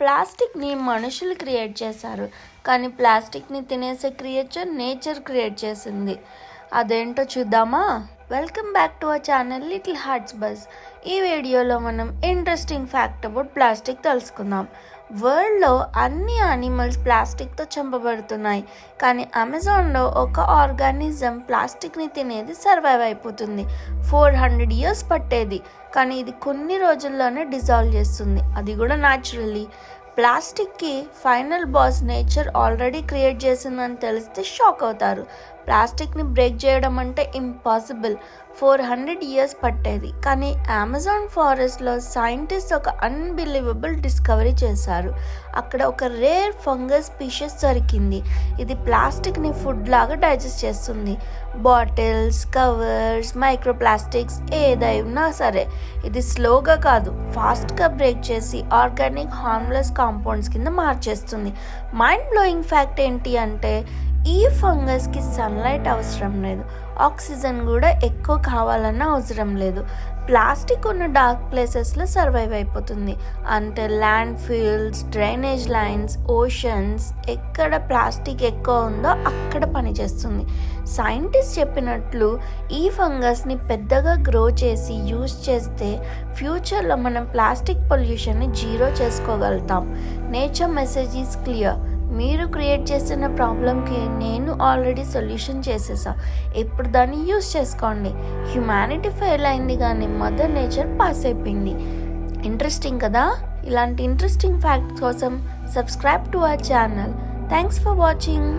ప్లాస్టిక్ని మనుషులు క్రియేట్ చేశారు, కానీ ప్లాస్టిక్ని తినేసే క్రియేచర్ నేచర్ క్రియేట్ చేసింది. అదేంటో చూద్దామా? Welcome back to our channel little hearts buzz. ఈ వీడియోలో మనం ఇంట్రెస్టింగ్ ఫ్యాక్ట్ అబౌట్ ప్లాస్టిక్ తెలుసుకుందాం. వరల్డ్లో అన్ని యానిమల్స్ ప్లాస్టిక్తో చంపబడుతున్నాయి, కానీ అమెజాన్లో ఒక ఆర్గానిజం ప్లాస్టిక్ని తినేది సర్వైవ్ అయిపోతుంది. 400 years పట్టేది, కానీ ఇది కొన్ని రోజుల్లోనే డిజాల్వ్ చేస్తుంది, అది కూడా న్యాచురల్లీ. ప్లాస్టిక్కి final boss nature already create చేసిందని తెలిస్తే షాక్ అవుతారు. ప్లాస్టిక్ని బ్రేక్ చేయడం అంటే ఇంపాసిబుల్. 400 years పట్టేది, కానీ అమెజాన్ ఫారెస్ట్లో సైంటిస్ట్ ఒక అన్బిలీవబుల్ డిస్కవరీ చేశారు. అక్కడ ఒక రేర్ ఫంగస్ స్పీషీస్ దొరికింది. ఇది ప్లాస్టిక్ని ఫుడ్ లాగా డైజెస్ట్ చేస్తుంది. బాటిల్స్, కవర్స్, మైక్రోప్లాస్టిక్స్ ఏదైనా సరే ఇది స్లోగా కాదు, ఫాస్ట్గా బ్రేక్ చేసి ఆర్గానిక్ హార్మ్లెస్ కాంపౌండ్స్ కింద మార్చేస్తుంది. మైండ్ బ్లోయింగ్ ఫ్యాక్ట్ ఏంటి అంటే, ఈ ఫంగస్కి సన్లైట్ అవసరం లేదు, ఆక్సిజన్ కూడా ఎక్కువ కావాలన్న అవసరం లేదు. ప్లాస్టిక్ ఉన్న డార్క్ ప్లేసెస్లో సర్వైవ్ అయిపోతుంది. అంటే land fields, drainage lines, oceans, ఎక్కడ ప్లాస్టిక్ ఎక్కువ ఉందో అక్కడ పనిచేస్తుంది. సైంటిస్ట్ చెప్పినట్లు ఈ ఫంగస్ని పెద్దగా గ్రో చేసి యూజ్ చేస్తే ఫ్యూచర్లో మనం ప్లాస్టిక్ పొల్యూషన్ని జీరో చేసుకోగలుగుతాం. Nature message is clear. మీరు క్రియేట్ చేసిన ప్రాబ్లంకి నేను ఆల్రెడీ సొల్యూషన్ చేసేసా, ఇప్పుడు దాన్ని యూజ్ చేసుకోండి. హ్యుమానిటీ ఫెయిల్ అయింది, కానీ మదర్ నేచర్ పాస్ అయిపోయింది. ఇంట్రెస్టింగ్ కదా? ఇలాంటి ఇంట్రెస్టింగ్ ఫ్యాక్ట్స్ కోసం subscribe to our channel. Thanks for watching.